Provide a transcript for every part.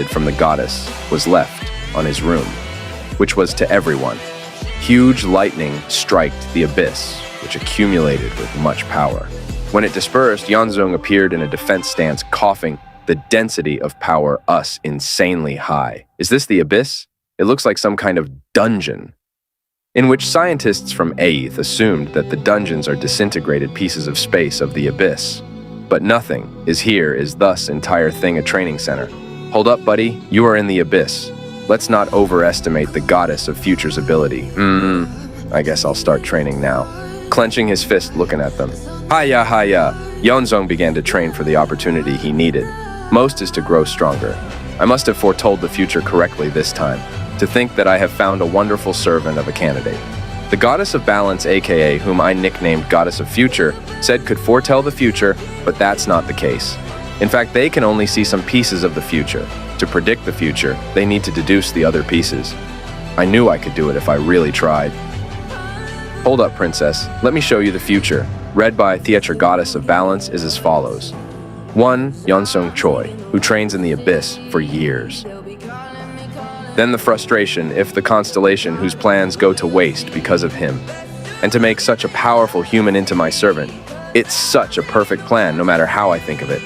from the goddess was left on his room, which was to everyone. Huge lightning struck the abyss, which accumulated with much power. When it dispersed, Yeonjung appeared in a defense stance, coughing, "The density of power us insanely high. Is this the abyss? It looks like some kind of dungeon." In which scientists from Aeth assumed that the dungeons are disintegrated pieces of space of the abyss. But nothing is here, is thus entire thing a training center. Hold up, buddy, you are in the abyss. Let's not overestimate the goddess of future's ability. I guess I'll start training now. Clenching his fist, looking at them. Hiya, hiya. Yeonjung began to train for the opportunity he needed. Most is to grow stronger. I must have foretold the future correctly this time. To think that I have found a wonderful servant of a candidate. The goddess of balance, aka whom I nicknamed Goddess of Future, said could foretell the future, but that's not the case. In fact, they can only see some pieces of the future. To predict the future, they need to deduce the other pieces. I knew I could do it if I really tried. Hold up, princess. Let me show you the future. Read by Theatre Goddess of Balance is as follows. 1. Yeonsung Choi, who trains in the abyss for years. Then the frustration if the constellation whose plans go to waste because of him. And to make such a powerful human into my servant. It's such a perfect plan no matter how I think of it.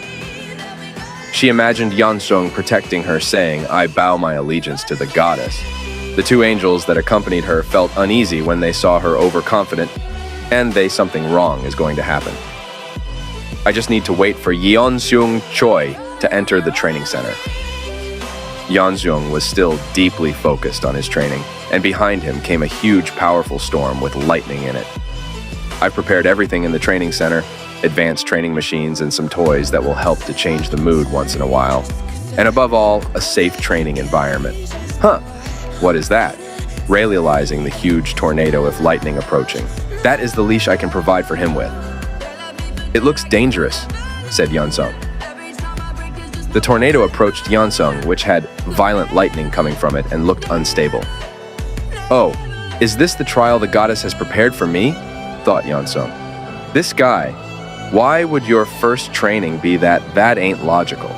She imagined Yeonsung protecting her, saying, "I bow my allegiance to the goddess." The two angels that accompanied her felt uneasy when they saw her overconfident, and something wrong is going to happen. I just need to wait for Yeonsung Choi to enter the training center. Yeonjung was still deeply focused on his training, and behind him came a huge, powerful storm with lightning in it. I've prepared everything in the training center, advanced training machines and some toys that will help to change the mood once in a while. And above all, a safe training environment. What is that? Realizing the huge tornado if lightning approaching. That is the leash I can provide for him with. It looks dangerous, said Yeonsung. The tornado approached Yeonsung, which had violent lightning coming from it and looked unstable. Oh, is this the trial the goddess has prepared for me? Thought Yeonsung. This guy, why would your first training be that ain't logical?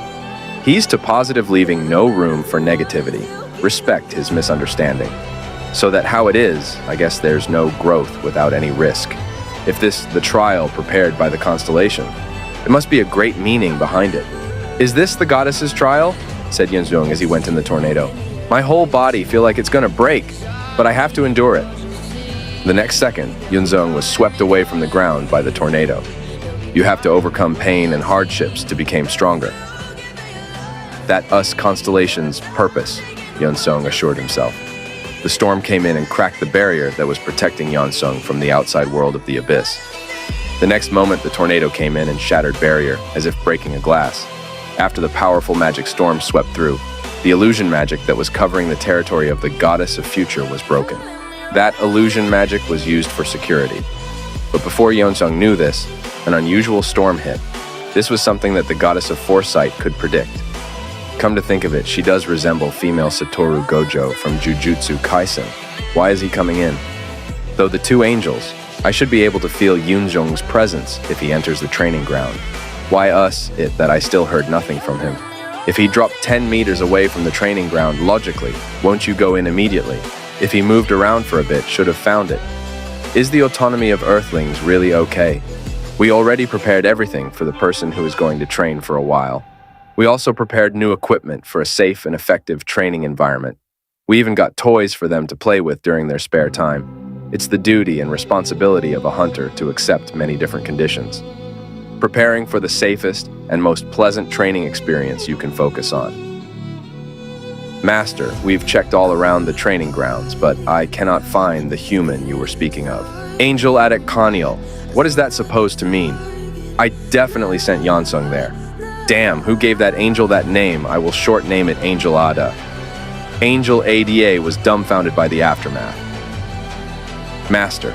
He's to positive, leaving no room for negativity. Respect his misunderstanding. So that how it is, I guess there's no growth without any risk. If this the trial prepared by the constellation, there must be a great meaning behind it. Is this the goddess's trial? Said Yeonjung as he went in the tornado. My whole body feel like it's gonna break, but I have to endure it. The next second, Yeonjung was swept away from the ground by the tornado. You have to overcome pain and hardships to become stronger. That us constellation's purpose, Yeonsung assured himself. The storm came in and cracked the barrier that was protecting Yeonsung from the outside world of the abyss. The next moment, the tornado came in and shattered barrier, as if breaking a glass. After the powerful magic storm swept through, the illusion magic that was covering the territory of the goddess of future was broken. That illusion magic was used for security. But before Yeonsung knew this, an unusual storm hit. This was something that the goddess of foresight could predict. Come to think of it, she does resemble female Satoru Gojo from Jujutsu Kaisen. Why is he coming in? Though the two angels, I should be able to feel Yeonjung's presence if he enters the training ground. Why us, it that I still heard nothing from him? If he dropped 10 meters away from the training ground, logically, won't you go in immediately? If he moved around for a bit, should have found it. Is the autonomy of Earthlings really okay? We already prepared everything for the person who is going to train for a while. We also prepared new equipment for a safe and effective training environment. We even got toys for them to play with during their spare time. It's the duty and responsibility of a hunter to accept many different conditions. Preparing for the safest and most pleasant training experience you can focus on. Master, we've checked all around the training grounds, but I cannot find the human you were speaking of. Angel Adekaniel, what is that supposed to mean? I definitely sent Yeonsung there. Damn, who gave that angel that name? I will short name it Angel Ada. Angel Ada was dumbfounded by the aftermath. Master,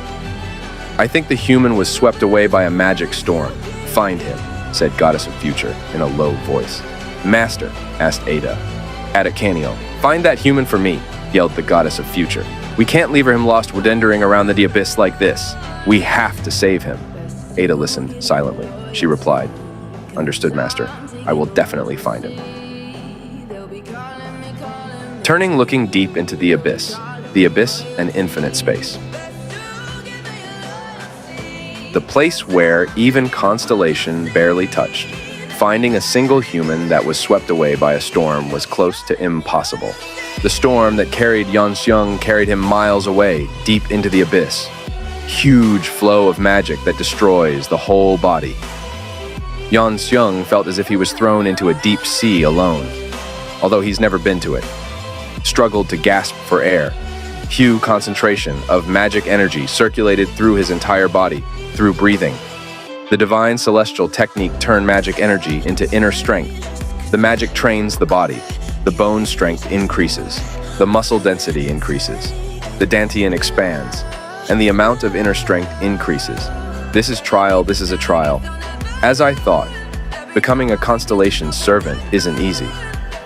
I think the human was swept away by a magic storm. Find him, said Goddess of Future in a low voice. Master, asked Ada. Adekaniel, find that human for me, yelled the Goddess of Future. We can't leave him lost wandering around the abyss like this. We have to save him. Ada listened silently. She replied, Understood, Master. I will definitely find him. Turning, looking deep into the abyss and infinite space. The place where even constellation barely touched. Finding a single human that was swept away by a storm was close to impossible. The storm that carried Yeonseong carried him miles away, deep into the abyss. Huge flow of magic that destroys the whole body. Yeonseong felt as if he was thrown into a deep sea alone, although he's never been to it. Struggled to gasp for air. Huge concentration of magic energy circulated through his entire body, through breathing. The divine celestial technique turned magic energy into inner strength. The magic trains the body. The bone strength increases. The muscle density increases. The dantian expands. And the amount of inner strength increases. This is a trial. As I thought, becoming a constellation's servant isn't easy.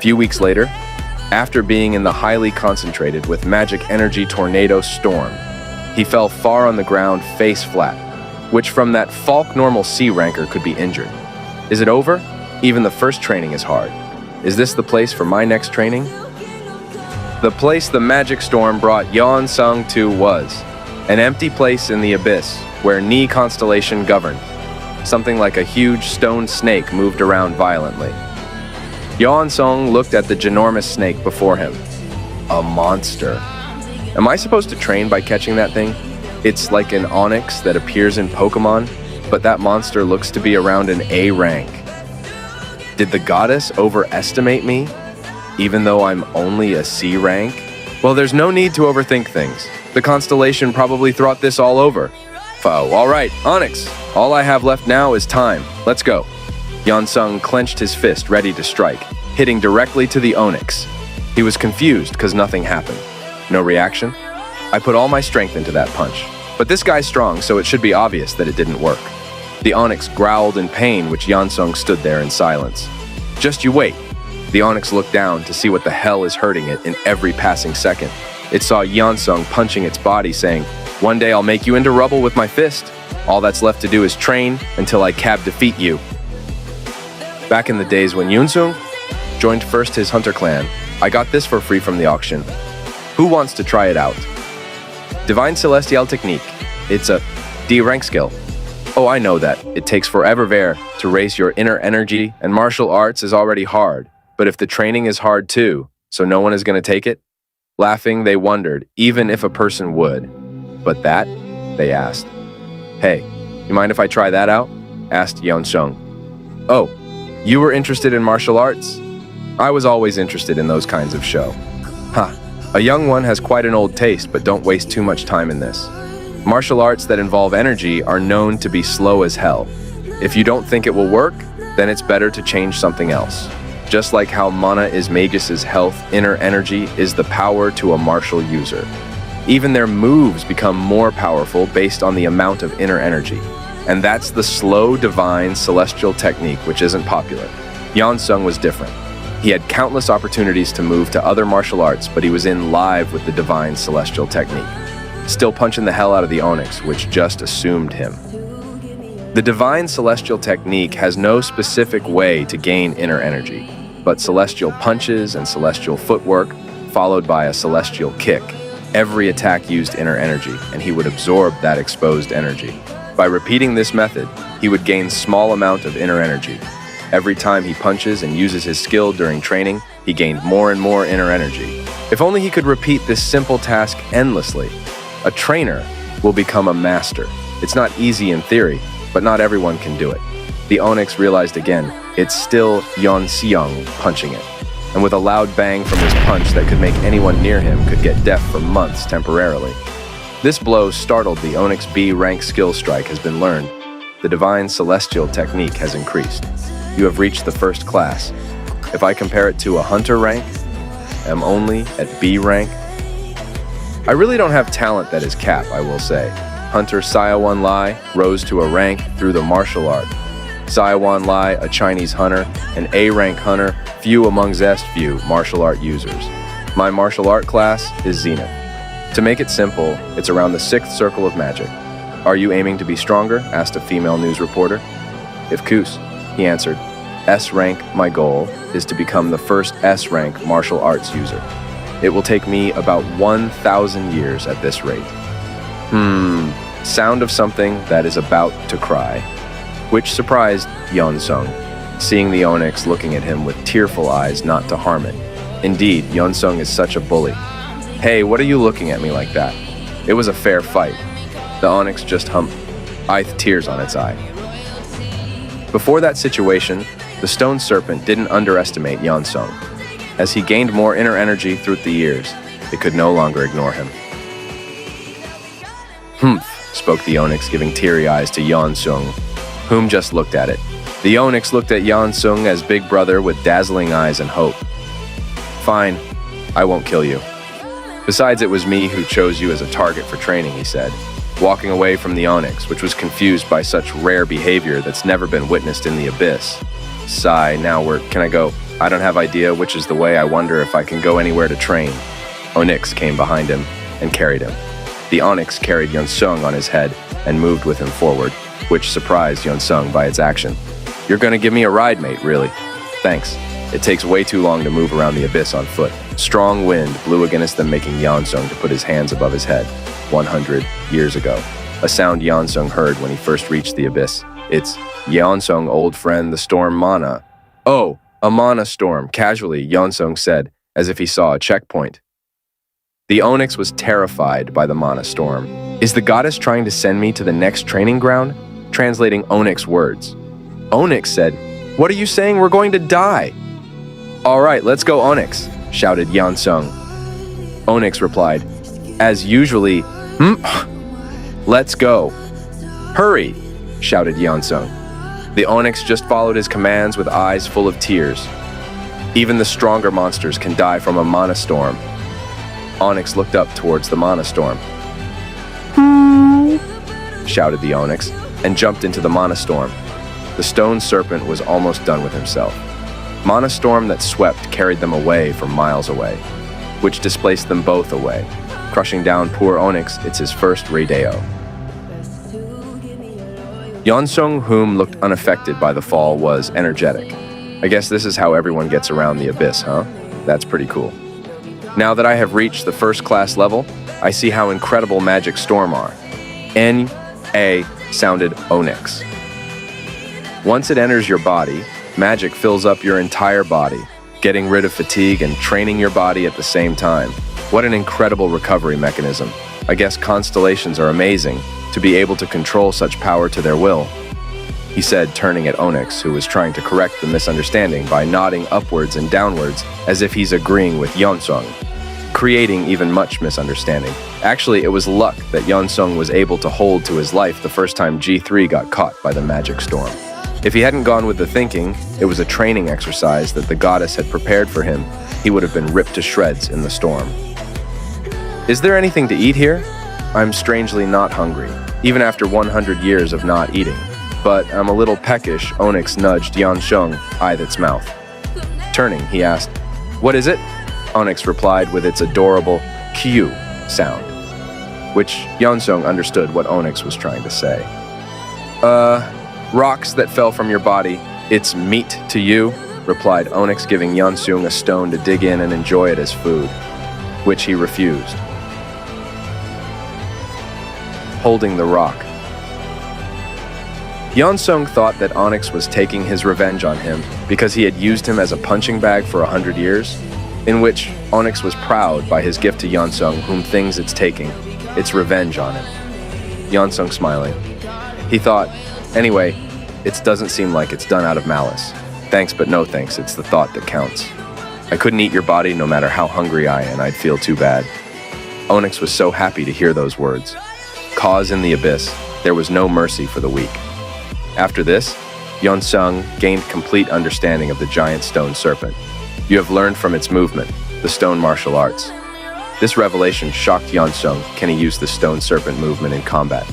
Few weeks later, after being in the highly concentrated with magic energy tornado storm, he fell far on the ground face flat, which from that Falk normal C ranker could be injured. Is it over? Even the first training is hard. Is this the place for my next training? The place the magic storm brought Yeonseong to was an empty place in the abyss where Ni constellation governed. Something like a huge stone snake moved around violently. Yeonseong looked at the ginormous snake before him. A monster. Am I supposed to train by catching that thing? It's like an onyx that appears in Pokemon, but that monster looks to be around an A rank. Did the goddess overestimate me, even though I'm only a C rank? Well, there's no need to overthink things. The constellation probably thought this all over. All right, Onyx. All I have left now is time. Let's go. Yeonseong clenched his fist, ready to strike, hitting directly to the onyx. He was confused because nothing happened. No reaction? I put all my strength into that punch. But this guy's strong, so it should be obvious that it didn't work. The onyx growled in pain, which Yeonseong stood there in silence. Just you wait. The onyx looked down to see what the hell is hurting it in every passing second. It saw Yeonseong punching its body, saying, "One day I'll make you into rubble with my fist. All that's left to do is train until I defeat you." Back in the days when Yeonseong joined first his hunter clan, I got this for free from the auction. Who wants to try it out? Divine Celestial Technique. It's a D rank skill. Oh, I know that. It takes forever to raise your inner energy, and martial arts is already hard. But if the training is hard too, so no one is going to take it? Laughing, they wondered, even if a person would. But that, they asked. Hey, you mind if I try that out? Asked Yeonseong. Oh, you were interested in martial arts? I was always interested in those kinds of show. A young one has quite an old taste, but don't waste too much time in this. Martial arts that involve energy are known to be slow as hell. If you don't think it will work, then it's better to change something else. Just like how mana is Magus's health, inner energy is the power to a martial user. Even their moves become more powerful based on the amount of inner energy. And that's the slow divine celestial technique, which isn't popular. Yeonseong was different. He had countless opportunities to move to other martial arts, but he was in live with the divine celestial technique. Still punching the hell out of the onyx, which just assumed him. The divine celestial technique has no specific way to gain inner energy, but celestial punches and celestial footwork, followed by a celestial kick. Every attack used inner energy, and he would absorb that exposed energy. By repeating this method, he would gain small amount of inner energy. Every time he punches and uses his skill during training, he gained more and more inner energy. If only he could repeat this simple task endlessly. A trainer will become a master. It's not easy in theory, but not everyone can do it. The onyx realized again, it's still Yeonseong punching it. And with a loud bang from his punch that could make anyone near him could get deaf for months temporarily. This blow startled the Onyx B rank skill strike has been learned. The divine celestial technique has increased. You have reached the first class. If I compare it to a hunter rank, I'm only at B rank. I really don't have talent that is Cap, I will say. Hunter Saiwan Lai rose to a rank through the martial art. Saiwan Lai, a Chinese hunter, an A rank hunter, few among zest few martial art users. My martial art class is Zenith. To make it simple, it's around the 6th circle of magic. Are you aiming to be stronger? Asked a female news reporter. If Koos, he answered. S rank, my goal is to become the first S rank martial arts user. It will take me about 1,000 years at this rate. Sound of something that is about to cry, which surprised Yeonsung, seeing the onyx looking at him with tearful eyes not to harm it. Indeed, Yeonsung is such a bully. Hey, what are you looking at me like that? It was a fair fight. The onyx just eyed tears on its eye. Before that situation, the stone serpent didn't underestimate Yeonsung. As he gained more inner energy through the years, it could no longer ignore him. Spoke the onyx, giving teary eyes to Yeonsung, whom just looked at it. The onyx looked at Yeonsung as big brother with dazzling eyes and hope. Fine, I won't kill you. Besides, it was me who chose you as a target for training, he said, walking away from the onyx, which was confused by such rare behavior that's never been witnessed in the abyss. Sigh, now where can I go? I don't have idea which is the way. I wonder if I can go anywhere to train. Onyx came behind him and carried him. The onyx carried Yeonsung on his head and moved with him forward, which surprised Yeonsung by its action. You're gonna give me a ride, mate, really? Thanks. It takes way too long to move around the abyss on foot. Strong wind blew against them, making Yeonsung to put his hands above his head. 100 years ago, a sound Yeonsung heard when he first reached the abyss. It's Yeonsung, old friend, the storm Mana. Oh, a Mana storm, casually, Yeonsung said, as if he saw a checkpoint. The onyx was terrified by the Mana storm. Is the goddess trying to send me to the next training ground? Translating Onyx words. Onyx said, what are you saying? We're going to die. All right, let's go, Onyx, shouted Yeonsung. Onyx replied, as usually, let's go. Hurry, shouted Yeonsung. The onyx just followed his commands with eyes full of tears. Even the stronger monsters can die from a Mana storm. Onyx looked up towards the Mana storm. Shouted the onyx, and jumped into the Mana storm. The stone serpent was almost done with himself. Mana storm that swept carried them away from miles away, which displaced them both away. Crushing down poor onyx, it's his first rodeo. Yeonsung, whom looked unaffected by the fall, was energetic. I guess this is how everyone gets around the abyss, huh? That's pretty cool. Now that I have reached the first class level, I see how incredible magic storm are. N-A sounded onyx. Once it enters your body, magic fills up your entire body, getting rid of fatigue and training your body at the same time. What an incredible recovery mechanism. I guess constellations are amazing to be able to control such power to their will, he said, turning at Onyx, who was trying to correct the misunderstanding by nodding upwards and downwards as if he's agreeing with Yeonsung, creating even much misunderstanding. Actually, it was luck that Yeonsung was able to hold to his life the first time G3 got caught by the magic storm. If he hadn't gone with the thinking, it was a training exercise that the goddess had prepared for him, he would have been ripped to shreds in the storm. Is there anything to eat here? I'm strangely not hungry, even after 100 years of not eating. But I'm a little peckish, Onyx nudged Yeonsung, eyed its mouth. Turning, he asked, what is it? Onyx replied with its adorable Q sound, which Yeonsung understood what Onyx was trying to say. Rocks that fell from your body, it's meat to you, replied Onyx, giving Yeonsung a stone to dig in and enjoy it as food, which he refused. Holding the rock. Yeonsung thought that Onyx was taking his revenge on him because he had used him as a punching bag for 100 years, in which Onyx was proud by his gift to Yeonsung, whom things it's taking, its revenge on him. Yeonsung smiling. He thought, anyway, it doesn't seem like it's done out of malice. Thanks, but no thanks, it's the thought that counts. I couldn't eat your body no matter how hungry I am, I'd feel too bad. Onyx was so happy to hear those words. Cause in the abyss, there was no mercy for the weak. After this, Yeonsung gained complete understanding of the giant stone serpent. You have learned from its movement, the stone martial arts. This revelation shocked Yeonsung. Can he use the stone serpent movement in combat?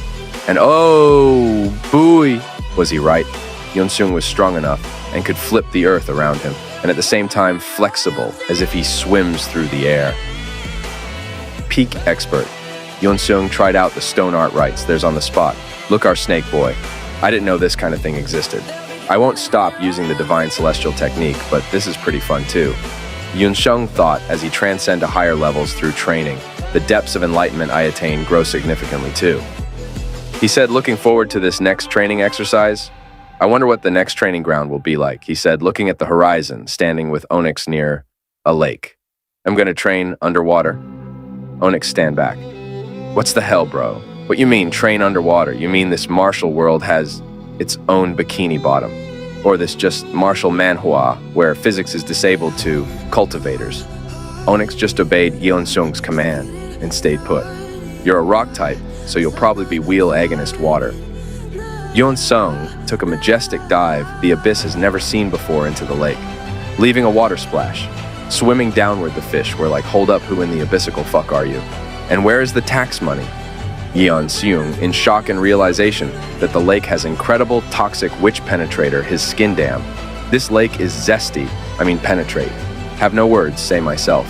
And oh, booey! Was he right? Yeonsung was strong enough and could flip the earth around him, and at the same time flexible, as if he swims through the air. Peak expert. Yeonsung tried out the stone art rites. There's on the spot. Look, our snake boy. I didn't know this kind of thing existed. I won't stop using the divine celestial technique, but this is pretty fun too. Yunsheng thought as he transcend to higher levels through training, the depths of enlightenment I attain grow significantly too. He said, looking forward to this next training exercise, I wonder what the next training ground will be like. He said, looking at the horizon, standing with Onyx near a lake. I'm going to train underwater. Onyx, stand back. What's the hell, bro? What you mean, train underwater? You mean this martial world has its own bikini bottom? Or this just martial manhwa, where physics is disabled to cultivators? Onyx just obeyed Yeonseung's command and stayed put. You're a rock type, so you'll probably be wheel agonist water. Yeonseung took a majestic dive the abyss has never seen before into the lake, leaving a water splash. Swimming downward, the fish were like, hold up, who in the abyssical fuck are you? And where is the tax money? Yeonseung, in shock and realization that the lake has incredible toxic witch penetrator, his skin dam. This lake is zesty, penetrate. Have no words, say myself.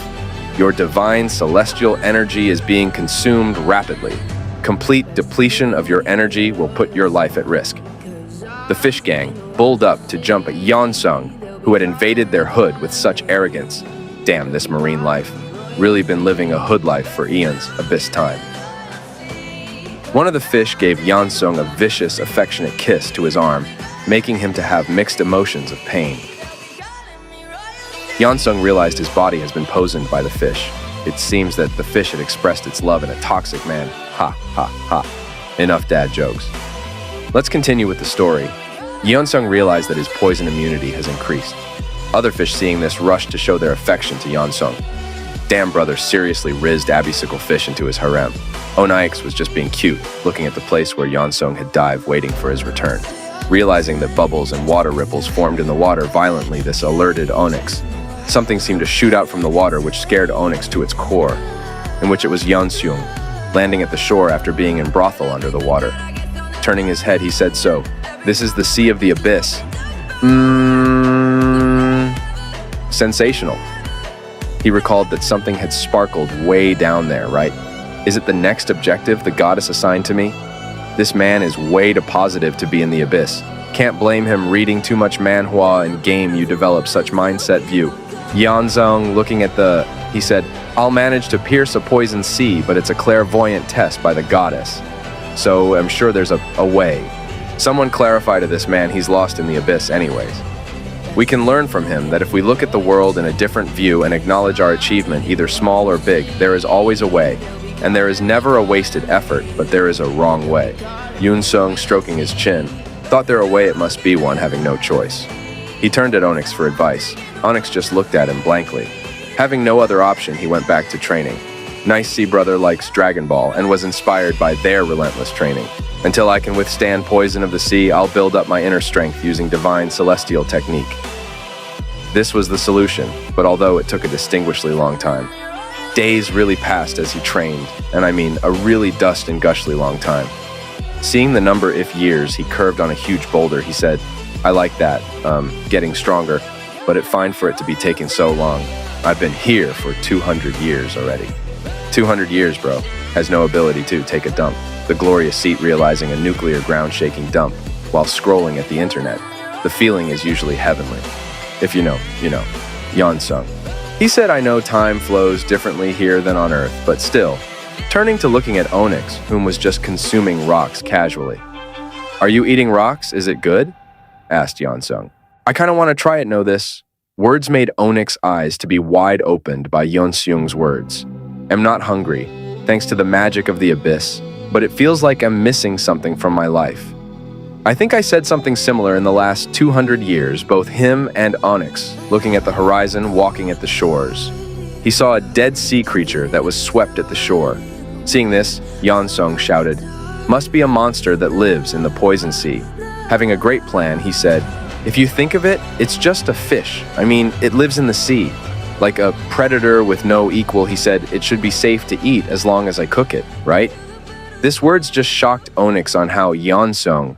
Your divine celestial energy is being consumed rapidly. Complete depletion of your energy will put your life at risk. The fish gang bulled up to jump at Yeonseung, who had invaded their hood with such arrogance. Damn, this marine life. Really been living a hood life for eons, abyss time. One of the fish gave Yeonseung a vicious, affectionate kiss to his arm, making him to have mixed emotions of pain. Yeonseung realized his body has been poisoned by the fish. It seems that the fish had expressed its love in a toxic man. Ha, ha, ha. Enough dad jokes. Let's continue with the story. Yeonseung realized that his poison immunity has increased. Other fish seeing this rushed to show their affection to Yeonseung. Damn brother seriously rizzed abyssical fish into his harem. Onyx was just being cute, looking at the place where Yeonseung had dived waiting for his return. Realizing that bubbles and water ripples formed in the water violently, this alerted Onyx. Something seemed to shoot out from the water which scared Onyx to its core, in which it was Yeonseung, landing at the shore after being in brothel under the water. Turning his head, he said, so, this is the sea of the abyss. Sensational. He recalled that something had sparkled way down there, right? Is it the next objective the goddess assigned to me? This man is way too positive to be in the abyss. Can't blame him reading too much manhwa and game you develop such mindset view. Yeonseung looking at he said, I'll manage to pierce a poison sea, but it's a clairvoyant test by the goddess. So I'm sure there's a way. Someone clarify to this man he's lost in the abyss anyways. We can learn from him that if we look at the world in a different view and acknowledge our achievement, either small or big, there is always a way. And there is never a wasted effort, but there is a wrong way. Yeonseung, stroking his chin, thought there a way it must be one, having no choice. He turned at Onyx for advice. Onyx just looked at him blankly. Having no other option, he went back to training. Nice sea brother likes Dragon Ball and was inspired by their relentless training. Until I can withstand poison of the sea, I'll build up my inner strength using divine celestial technique. This was the solution, but although it took a distinguishedly long time. Days really passed as he trained, and I mean a really dust and gushly long time. Seeing the number if years he curved on a huge boulder, he said, I like that, getting stronger, but it's fine for it to be taking so long. I've been here for 200 years already. 200 years, bro, has no ability to take a dump. The glorious seat realizing a nuclear ground-shaking dump while scrolling at the internet. The feeling is usually heavenly. If you know, you know. Yeonseung. He said, I know time flows differently here than on Earth, but still, turning to looking at Onyx, whom was just consuming rocks casually. Are you eating rocks? Is it good? Asked Yeonseung. I kind of want to try it, know this. Words made Onyx's eyes to be wide opened by Yeonseung's words. I'm not hungry, thanks to the magic of the abyss, but it feels like I'm missing something from my life. I think I said something similar in the last 200 years, both him and Onyx, looking at the horizon, walking at the shores. He saw a dead sea creature that was swept at the shore. Seeing this, Yeonseung shouted, must be a monster that lives in the poison sea. Having a great plan, he said, if you think of it, it's just a fish. It lives in the sea. Like a predator with no equal, he said, it should be safe to eat as long as I cook it, right? This words just shocked Onyx on how Yeonseung